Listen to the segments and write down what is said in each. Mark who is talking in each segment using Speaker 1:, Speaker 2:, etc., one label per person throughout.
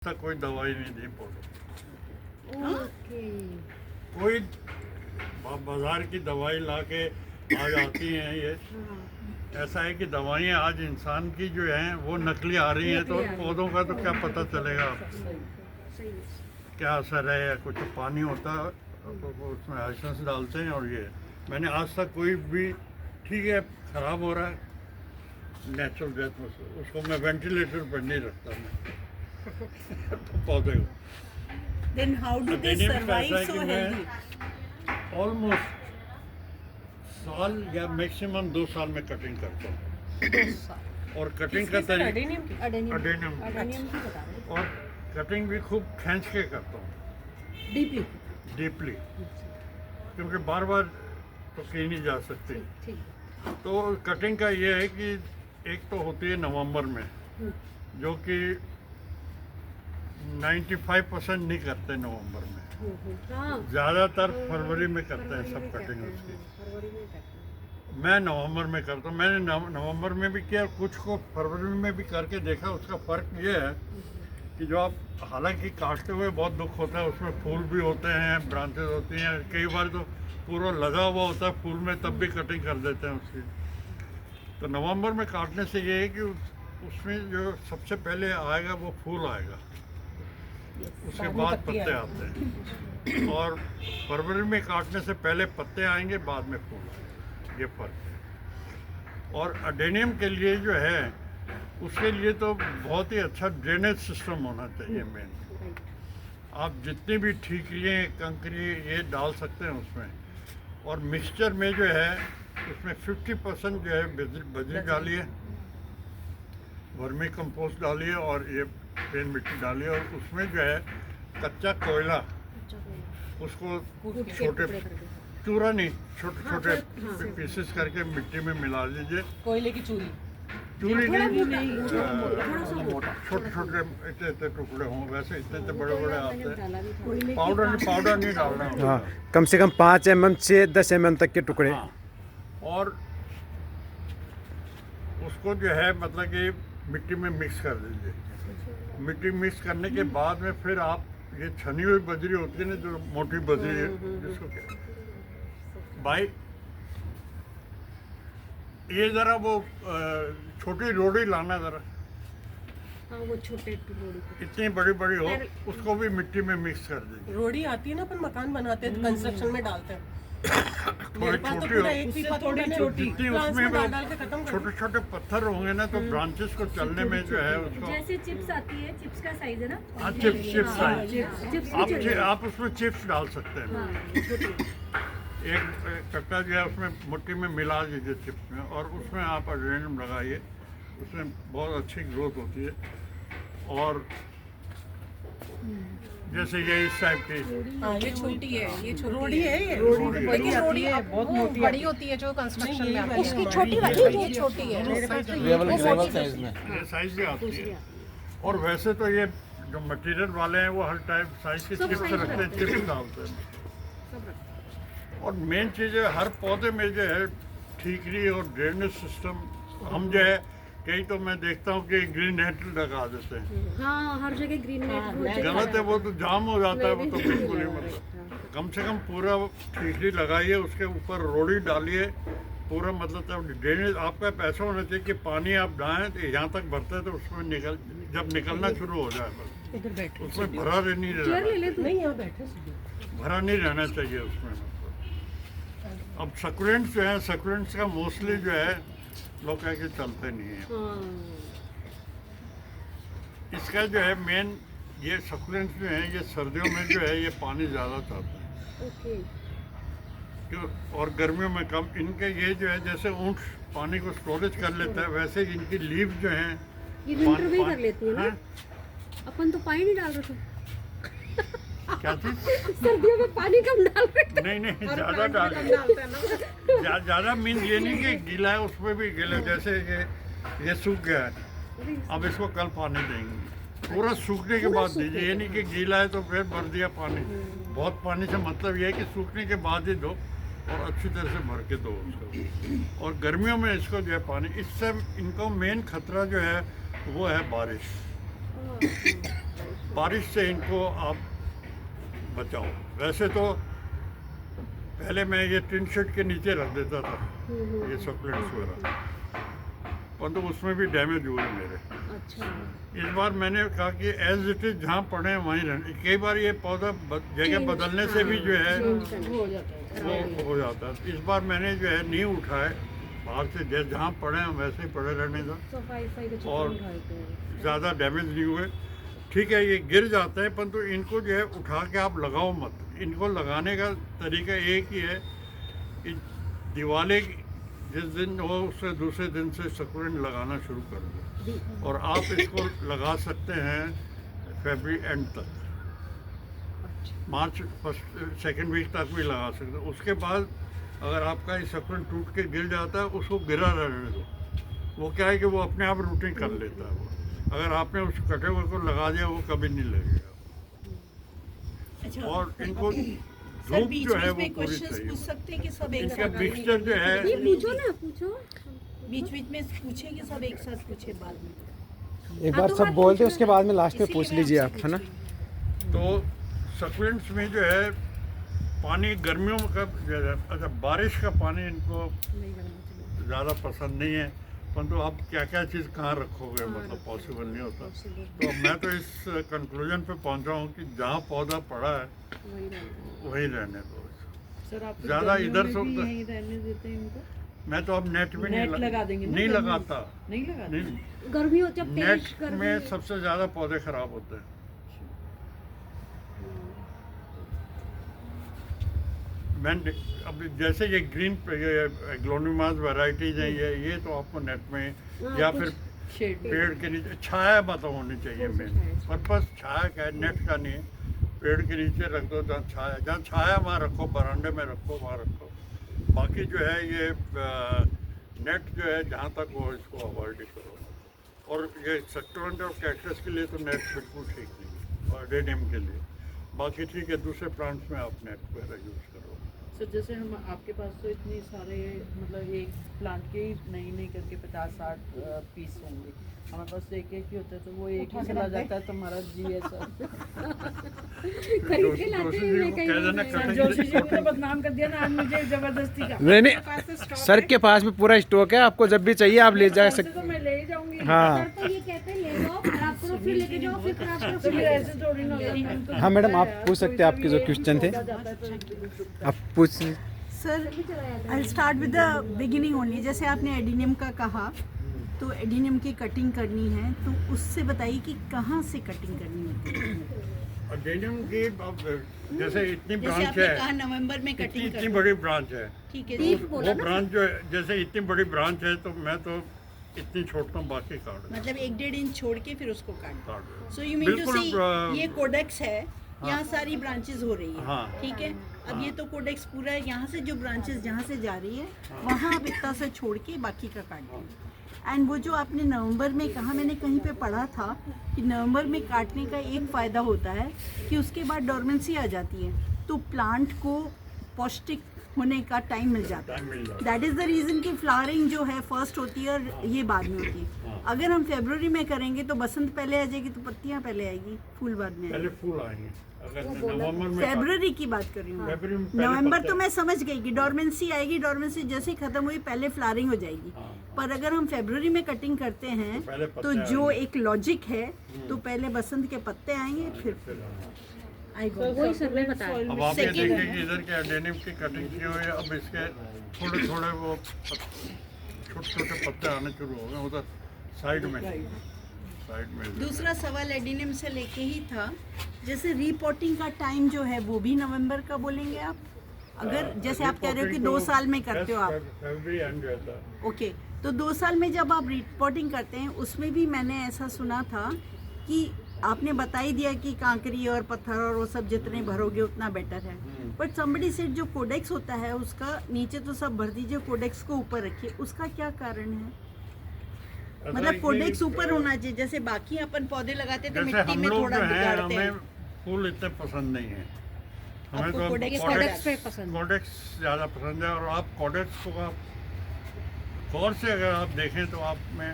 Speaker 1: तक कोई दवाई नहीं दी पौधों।
Speaker 2: ओके।
Speaker 1: कोई बाजार की दवाई लाके आज आती हैं ये। ऐसा है कि दवाइयाँ आज इंसान की जो हैं वो नकली आ रही हैं, तो पौधों का तो क्या पता चलेगा क्या असर है, या कुछ पानी होता है तो उसमें एसेंस डालते हैं। और ये मैंने आज तक कोई भी, ठीक है ख़राब हो रहा है नेचुरल डेथ में, उसको मैं वेंटिलेटर पर नहीं रखता मैं पौधे को।
Speaker 3: Then how do they
Speaker 1: adenium का
Speaker 3: survive
Speaker 1: ऐसा है
Speaker 3: so
Speaker 1: कि
Speaker 3: healthy?
Speaker 1: मैं ऑलमोस्ट साल या मैक्सिमम 2 साल में कटिंग करता हूँ। और कटिंग का तरीका
Speaker 3: अडेनियम की?
Speaker 1: अडेनियम
Speaker 2: अडेनियम की बता रहे
Speaker 1: और कटिंग भी खूब खींच के करता हूँ
Speaker 3: Deeply.
Speaker 1: डीपली, क्योंकि बार बार तो की नहीं जा सकती।
Speaker 2: ठीक।
Speaker 1: तो कटिंग का ये है कि एक तो होती है नवंबर में, जो कि 95% नहीं करते नवंबर में,
Speaker 2: हाँ,
Speaker 1: ज़्यादातर फरवरी में करते हैं सब कटिंग उसकी।
Speaker 2: फरवरी में करते हैं।
Speaker 1: मैं नवंबर में करता हूँ। मैंने नवंबर में भी किया, कुछ को फरवरी में भी करके देखा। उसका फ़र्क ये है कि जो आप, हालांकि काटते हुए बहुत दुख होता है, उसमें फूल भी होते हैं, ब्रांचेस होती हैं, कई बार तो पूरा लगा हुआ होता है फूल में, तब भी कटिंग कर देते हैं उसकी। तो नवंबर में काटने से ये है कि उसमें जो सबसे पहले आएगा वो फूल आएगा, उसके बाद पत्ते आते हैं। और फरवरी में काटने से पहले पत्ते आएंगे, बाद में फूल आएंगे, ये फर्क है। और अडेनियम के लिए जो है, उसके लिए तो बहुत ही अच्छा ड्रेनेज सिस्टम होना चाहिए मेन। आप जितनी भी ठीकरियाँ, कंकरी ये डाल सकते हैं उसमें। और मिक्सचर में जो है उसमें 50% जो है बजरी डालिए, वर्मी कंपोस्ट डालिए और ये पेन मिट्टी डालिए। और उसमें जो है कच्चा कोयला, उसको छोटे चूरा नहीं, छोटे छोटे पीसेस करके मिट्टी में मिला लीजिए।
Speaker 3: कोयले की चूरी।
Speaker 1: चूरी नहीं, छोटे छोटे इतने इतने टुकड़े हों, वैसे इतने इतने बड़े बड़े आते हैं। पाउडर नहीं डालना है।
Speaker 4: हाँ, कम से कम 5 mm से 10 mm तक के टुकड़े।
Speaker 1: हाँ, और उसको जो है मतलब कि मिट्टी में मिक्स कर दीजिए। मिट्टी मिक्स करने के बाद में फिर आप, ये छनी हुई बजरी होती है ना, जो मोटी बजरी है, जिसको भाई ये ज़रा वो छोटी रोड़ी लाना ज़रा,
Speaker 2: हाँ, वो छोटे टुकड़े।
Speaker 1: इतनी बड़ी बड़ी हो, उसको भी मिट्टी में मिक्स कर दीजिए।
Speaker 3: रोड़ी आती है ना, अपन मकान बनाते हैं तो कंस्ट्रक्शन में डालते हैं।
Speaker 1: थोड़ी
Speaker 3: मेरे पास तो
Speaker 1: छोटी
Speaker 3: पूरा
Speaker 1: हो,
Speaker 3: एक फीफा थोड़ी छोटी
Speaker 1: जितनी
Speaker 3: प्लांट्स
Speaker 1: उसमें
Speaker 3: में
Speaker 1: वो
Speaker 3: डाल के खत्म कर
Speaker 1: छोटे छोटे पत्थर होंगे ना, तो ब्रांचेस को चलने में जो है उसको,
Speaker 2: जैसे चिप्स आती है, चिप्स का साइज है ना।
Speaker 1: हाँ चिप्स साइज,
Speaker 2: चिप्स
Speaker 1: आप उसमें चिप्स डाल सकते हैं। एक कट्टा जो है उसमें मिट्टी में मिला दीजिए चिप्स में, और उसमें आप अडेनियम लगाइए, उसमें बहुत अच्छी ग्रोथ होती है। और जैसे ये इस टाइप की,
Speaker 5: हाँ, ये छोटी है, ये छोटी
Speaker 3: रोड़ी है ये।
Speaker 5: लेकिन रोड़ी बहुत मोटी बड़ी होती है जो कंस्ट्रक्शन में आती है। उसकी छोटी वाली ये छोटी है।
Speaker 6: ग्रेवल साइज में
Speaker 1: ये साइज भी आती है। और वैसे तो ये जो मटेरियल वाले हैं वो हर टाइप साइज के चिप्स रखते हैं, चिप्स डालते हैं। और मेन चीज़ है, हर पौधे में जो है ठीकरी और ड्रेनेज सिस्टम, हम जो है कहीं तो मैं देखता हूँ कि ग्रीन नेट लगा देते हैं।
Speaker 2: हाँ, हर जगह ग्रीन नेट।
Speaker 1: गलत है, वो तो जाम हो जाता है, वो तो बिल्कुल ही मतलब। कम से कम पूरा ठीकरी लगाइए, उसके ऊपर रोड़ी डालिए, पूरा मतलब ड्रेनेज आपका पैसा होना चाहिए कि पानी आप डालें तो यहाँ तक भरता है, तो उसमें जब निकलना शुरू हो जाए बस,
Speaker 3: इधर बैठो।
Speaker 1: उसमें भरा नहीं
Speaker 2: चेयर ले
Speaker 1: रहना,
Speaker 2: ले तू।
Speaker 3: नहीं, यहाँ बैठे सीधे।
Speaker 1: भरा नहीं रहना चाहिए उसमें। अब सकुलेंट्स जो है, सकुलेंट्स का मोस्टली जो है लोग कह के चलते नहीं है।
Speaker 2: हाँ,
Speaker 1: इसका जो है मेन, ये सकुलेंट्स जो है ये सर्दियों में जो है ये पानी ज़्यादा चाहते हैं,
Speaker 2: ओके।
Speaker 1: क्यों, और गर्मियों में कम। इनके ये जो है, जैसे ऊँट पानी को स्टोरेज कर लेता है, वैसे ही इनकी लीव जो हैं
Speaker 2: ये विंटर में ही कर लेती है ना।
Speaker 1: हाँ?
Speaker 2: अपन तो पानी नहीं डाल रहे थे,
Speaker 1: क्या चीज़?
Speaker 2: सर्दियों में पानी कम डाल रहे थे।
Speaker 1: नहीं ज़्यादा डाल, ज़्यादा मीन ये नहीं कि गीला है, उसमें भी गीला, जैसे ये सूख गया है, अब इसको कल पानी देंगे, पूरा सूखने के बाद दीजिए। ये नहीं कि गीला है तो फिर भर दिया पानी। बहुत पानी से मतलब ये है कि सूखने के बाद ही दो, और अच्छी तरह से भर के दो उसको। और गर्मियों में इसको जो है पानी, इससे इनको मेन खतरा जो है वो है बारिश। बारिश से इनको आप बचाओ। वैसे तो पहले मैं ये टिन शेड के नीचे रख देता था ये सप्लीमेंट्स वगैरह, परंतु उसमें भी डैमेज हुए मेरे।
Speaker 2: अच्छा।
Speaker 1: इस बार मैंने कहा कि एज इट इज जहाँ पड़े हैं वहीं रहने। कई बार ये पौधा जगह बदलने से भी जो है
Speaker 3: हो जाता है।
Speaker 1: वो हो जाता है। इस बार मैंने जो है नींव उठाए बाहर से, जहाँ पड़े हैं वैसे ही पड़े रहने का,
Speaker 2: सफाई का चक्कर
Speaker 1: और
Speaker 2: उठाते हैं।
Speaker 1: ज़्यादा डैमेज नहीं हुए। ठीक है, ये गिर जाते हैं, परंतु इनको जो है उठा के आप लगाओ मत। इनको लगाने का तरीका एक ही है कि दिवाली जिस दिन हो उससे दूसरे दिन से सक्यूलेंट लगाना शुरू कर दो, और आप इसको लगा सकते हैं फरवरी एंड तक, मार्च फर्स्ट सेकेंड वीक तक भी लगा सकते हैं। उसके बाद अगर आपका ये सक्यूलेंट टूट के गिर जाता है, उसको गिरा रहने दो। वो क्या है कि वो अपने आप रूटिंग कर लेता है। वो अगर आपने उस कटे हुए को लगा दिया, वो कभी नहीं लगेगा।
Speaker 7: अच्छा,
Speaker 1: और इनको
Speaker 7: सर
Speaker 1: धूप
Speaker 7: बीच
Speaker 1: जो है
Speaker 7: बीच
Speaker 1: वो
Speaker 7: में
Speaker 1: पूरी
Speaker 7: क्वेश्चंस
Speaker 1: चाहिए।
Speaker 7: पूछ सकते हैं कि सब एक
Speaker 1: इनका
Speaker 7: साथ
Speaker 1: मिक्सचर जो है,
Speaker 2: नहीं, पूछो ना, पूछो।
Speaker 7: बीच बीच में पूछे कि सब एक साथ पूछे बाद में।
Speaker 4: एक बार सब बोल दे, उसके बाद में लास्ट में
Speaker 7: इसीलिए
Speaker 4: पूछ
Speaker 7: मैं
Speaker 4: लीजिए
Speaker 7: आपसे
Speaker 4: आप, है ना।
Speaker 7: पूछ रही
Speaker 1: तो सक्यूलेंट्स में जो है पानी गर्मियों का जो है, अच्छा बारिश का पानी इनको ज़्यादा पसंद नहीं है, परंतु आप क्या क्या चीज़ कहाँ रखोगे, मतलब पॉसिबल नहीं होता। तो मैं तो इस कंक्लूजन पे पहुंचा हूँ कि जहाँ पौधा पड़ा है वहीं रहने दो।
Speaker 3: सर आप
Speaker 1: ज़्यादा इधर से
Speaker 3: यहीं रहने देते हैं इनको?
Speaker 1: मैं तो अब नेट में
Speaker 3: नेट लगा देंगे ना
Speaker 1: नहीं
Speaker 3: गर्मी में?
Speaker 1: लगाता।
Speaker 3: नहीं लगा
Speaker 1: नहीं,
Speaker 2: गर्मी हो जब तेज
Speaker 1: नेट
Speaker 2: गर्मी
Speaker 1: में सबसे ज़्यादा पौधे खराब होते हैं। मैं अब जैसे ये ग्रीन ग्लोनिमास वैरायटीज हैं, ये तो आपको नेट में या फिर
Speaker 3: शेड
Speaker 1: पेड़ के नीचे छाया मतलब होनी चाहिए। मेन पर्पस छाया का है, नेट का नहीं है। पेड़ के नीचे रख दो, जहाँ छाया वहाँ रखो, बरामदे में रखो, वहाँ रखो। बाकी जो है ये नेट जो है जहाँ तक हो इसको अवॉइड ही करो। और ये सक्यूलेंट और कैक्टस के लिए तो नेट बिल्कुल ठीक नहीं है, और एडेनियम के लिए। बाकी ठीक है, दूसरे प्लांट्स में आप नेट वगैरह यूज़ करो।
Speaker 3: सर जैसे हम आपके पास तो इतनी सारे मतलब एक प्लांट के ही नहीं करके 50-60 पीस होंगे, हमारे पास एक ही होता है, तो वो एक ही चला जाता है। तो हमारा जी है सर।
Speaker 2: खरीद के लाते हैं,
Speaker 1: जोशी जी को कह देना
Speaker 3: सर
Speaker 1: कटिंग
Speaker 3: जोशी जी को तो बदनाम कर दिया ना आज मुझे जबरदस्ती का।
Speaker 4: नहीं नहीं, सर के पास में पूरा स्टॉक है, आपको जब भी चाहिए आप ले जा
Speaker 3: ऐसे तो
Speaker 4: सकते।
Speaker 3: मैं ले ही जाऊंगी।
Speaker 4: हाँ
Speaker 2: सर तो ये कहते हैं ले जाओ, खराब करो, फिर लेके जाओ, फिर खराब करो,
Speaker 3: तो
Speaker 2: फिर
Speaker 3: फिर
Speaker 2: लेके
Speaker 3: ऐसे थोड़ी ना होता है। हम तो
Speaker 4: हाँ मैडम, आप
Speaker 3: यार,
Speaker 4: पूछ सकते हैं, आपके जो क्वेश्चन थे आप पूछ।
Speaker 7: Sir I start with the beginning only. जैसे आपने एडिनियम का कहा, तो एडिनियम की कटिंग करनी है, तो उससे बताइए कि कहाँ से कटिंग करनी होती है।
Speaker 1: एडेनियम की अब जैसे इतनी
Speaker 7: जैसे
Speaker 1: ब्रांच
Speaker 7: आपने
Speaker 1: है,
Speaker 7: कहा नवंबर में
Speaker 1: इतनी
Speaker 7: कटिंग
Speaker 1: इतनी
Speaker 7: करनी,
Speaker 1: बड़ी ब्रांच है,
Speaker 7: ठीक है
Speaker 2: ठीक
Speaker 7: जी।
Speaker 2: बोला
Speaker 1: वो
Speaker 2: ना।
Speaker 1: ब्रांच जो है, जैसे इतनी बड़ी ब्रांच है तो मैं तो इतनी छोड़ता हूँ, बाकी काट
Speaker 7: मतलब 1-1.5 इंच छोड़ के फिर उसको काट दो।
Speaker 1: काट
Speaker 7: सो यू मीन टू
Speaker 1: बिल्कुल,
Speaker 7: से ये कोडेक्स है, यहाँ सारी ब्रांचेस हो रही है,
Speaker 1: हाँ।
Speaker 7: ठीक है। अब ये तो कोडेक्स पूरा है, यहाँ से जो ब्रांचेस जहाँ से जा रही है वहाँ आप इतना से छोड़ के बाकी का काट देंगे। एंड वो जो आपने नवंबर में कहा, मैंने कहीं पे पढ़ा था कि नवंबर में काटने का एक फ़ायदा होता है कि उसके बाद डोरमेंसी आ जाती है, तो प्लांट को पौष्टिक होने का टाइम मिल जाता
Speaker 1: टाइम मिल
Speaker 7: है।
Speaker 1: जाता
Speaker 7: दैट इज़ द रीज़न कि फ्लावरिंग जो है फर्स्ट होती है और ये बाद में होती है। अगर हम फरवरी में करेंगे तो बसंत पहले आ जाएगी, तो पत्तियाँ पहले आएगी, फूल बाद में
Speaker 1: पहले
Speaker 7: आएगी।
Speaker 1: फूल आएंगे। अगर नवंबर में
Speaker 7: फरवरी की बात कर रही हूँ।
Speaker 1: फरवरी में पहले
Speaker 7: नवंबर
Speaker 1: पत्ते-
Speaker 7: तो मैं समझ गई कि डोरमेंसी आएगी, डोरमेंसी जैसे ही खत्म हुई पहले फ्लावरिंग हो जाएगी।
Speaker 1: हाँ।
Speaker 7: पर अगर हम फरवरी में कटिंग करते हैं
Speaker 1: पहले पत्ते
Speaker 7: तो जो
Speaker 1: आएंगे।
Speaker 7: एक लॉजिक है, तो पहले बसंत के पत्ते आएंगे, फिर आई गो।
Speaker 2: वही सर ने बताया।
Speaker 1: अब आप ये
Speaker 7: Second
Speaker 1: देखिए
Speaker 7: है।
Speaker 1: कि इधर के एडेनियम की कटिंग की हुई है, अब इसके थोड़े थोड़े वो छोटे छोटे पत्ते आने शुरू हो गए उधर साइड में।
Speaker 7: दूसरा सवाल एडिनियम से लेके ही था, जैसे रिपोर्टिंग का टाइम जो है वो भी नवंबर का बोलेंगे आप? अगर जैसे आप कह रहे हो कि 2 साल में करते हो आप,
Speaker 1: फरवरी एंड रहता है।
Speaker 7: ओके, तो 2 साल में जब आप रिपोर्टिंग करते हैं, उसमें भी मैंने ऐसा सुना था कि आपने बता ही दिया कि कांकरी और पत्थर और वो सब जितने भरोगे उतना बेटर है, बट समबडी सेड जो कोडेक्स होता है उसका नीचे तो सब भर दीजिए, कोडेक्स को ऊपर रखिए, उसका क्या कारण है? मतलब कोडेक्स ऊपर होना चाहिए, जैसे बाकी अपन पौधे लगाते थे
Speaker 1: जैसे
Speaker 7: मिट्टी
Speaker 1: हम
Speaker 7: में
Speaker 1: लोग
Speaker 7: थोड़ा
Speaker 1: जो है,
Speaker 7: बिगाड़ते
Speaker 1: हमें
Speaker 7: हैं।
Speaker 1: फूल इतने पसंद नहीं है, हमें
Speaker 7: आपको
Speaker 1: तो
Speaker 7: कोडेक्स
Speaker 2: कोडेक्स पे पसंद है।
Speaker 1: कोडेक्स ज़्यादा पसंद है। और आप कोडेक्स को आप गौर से अगर आप देखें तो आप में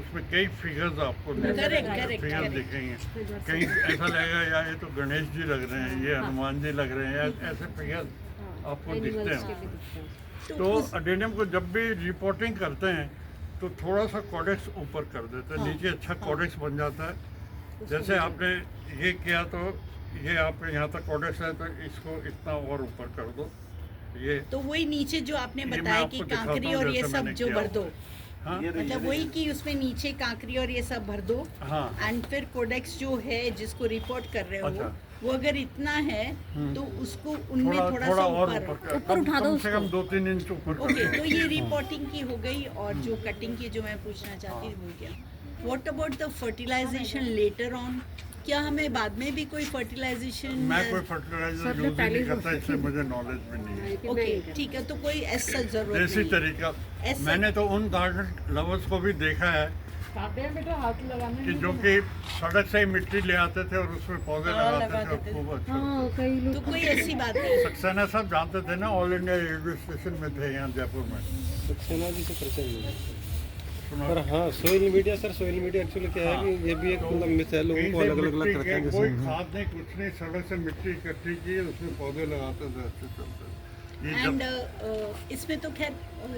Speaker 1: उसमें कई फिगर्स आपको फिगर्स दिखेंगे, कहीं ऐसा लगेगा यार ये तो गणेश जी लग रहे हैं, ये हनुमान जी लग रहे हैं, या ऐसे फिगर्स आपको दिखते हैं। तो एडेनियम को जब भी रिपोर्टिंग करते हैं तो थोड़ा सा कोडेक्स ऊपर कर देते हैं, नीचे अच्छा कोडेक्स बन जाता है। जैसे आपने ये किया तो ये आप यहाँ तक कोडेक्स है तो इसको इतना और ऊपर कर दो। ये
Speaker 7: तो वही नीचे जो आपने
Speaker 1: मैं
Speaker 7: बताया
Speaker 1: आपको
Speaker 7: कि
Speaker 1: दिखाता
Speaker 7: कांकरी
Speaker 1: हूँ
Speaker 7: और ये
Speaker 1: जैसे
Speaker 7: सब
Speaker 1: मैंने
Speaker 7: जो
Speaker 1: किया
Speaker 7: भर दो,
Speaker 1: हाँ
Speaker 7: मतलब वही कि उसमें नीचे कांकरी और ये सब भर दो,
Speaker 1: हाँ
Speaker 7: एंड फिर कोडेक्स जो है जिसको रिपोर्ट कर रहे हो
Speaker 1: अच्छा।
Speaker 7: वो अगर इतना है तो उसको उनमें
Speaker 1: थोड़ा
Speaker 7: थोड़ा सा
Speaker 1: और
Speaker 7: ऊपर
Speaker 1: ऊपर उठा दो, कम से कम 2-3 इंच ऊपर कर
Speaker 7: ओके।
Speaker 1: दो।
Speaker 7: तो ये रिपोर्टिंग की हो गई, और जो कटिंग की जो मैं पूछना चाहती थी वो क्या, what about the fertilization later on, क्या हमें बाद में भी कोई फर्टिलाइजेशन?
Speaker 1: मैं कोई फर्टिलाइजर यूज ही नहीं करता, इसलिए मुझे नॉलेज भी नहीं है।
Speaker 7: ओके ठीक है, तो कोई ऐसा जरूरत
Speaker 1: देसी
Speaker 7: नहीं है।
Speaker 1: तरीका
Speaker 7: ऐसा-
Speaker 1: मैंने तो उन गार्डन लवर्स को भी देखा है
Speaker 3: कांटे में बेटा हाथ लगाने
Speaker 1: कि जो कि सड़क से ही मिट्टी ले आते थे और उसमें पौधे लगाते थे और खूब अच्छे
Speaker 7: तो कोई ऐसी बात नहीं।
Speaker 1: सक्सेना साहब जानते थे ना, ऑल इंडिया रेडियो स्टेशन में थे यहाँ जयपुर में।
Speaker 6: सक्सेना जी से परिचय नहीं है।
Speaker 1: सुना
Speaker 6: पर हाँ, soil media sir, soil media actually क्या है कि ये भी एक मतलब मिस है, लोगों
Speaker 1: कहीं
Speaker 6: को
Speaker 1: से
Speaker 6: अलग अलग
Speaker 1: मिट्टी
Speaker 6: करते हैं
Speaker 1: के- कोई
Speaker 6: जैसे
Speaker 1: खाद नहीं, कुछ नहीं, सड़क से मिट्टी इकट्ठी की उसमें पौधे लगाते थे, अच्छे चलते। ये
Speaker 7: एंड
Speaker 1: जब
Speaker 7: इसमें तो खैर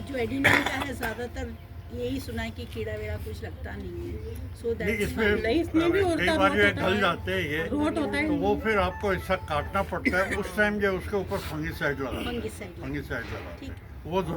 Speaker 7: जो एडिनियम का है ज़्यादातर यही सुना है कि कीड़ा वेड़ा कुछ लगता नहीं है, सो
Speaker 1: नहीं,
Speaker 7: दैट्स
Speaker 1: इसमें कई बार ये ढल जाते हैं ये, तो वो फिर आपको ऐसा काटना पड़ता है, उस टाइम जो उसके ऊपर फंगिसाइड लगा,
Speaker 7: फंगिसाइड
Speaker 1: फंगिसाइड लगा
Speaker 7: ठीक।
Speaker 1: वो जरूर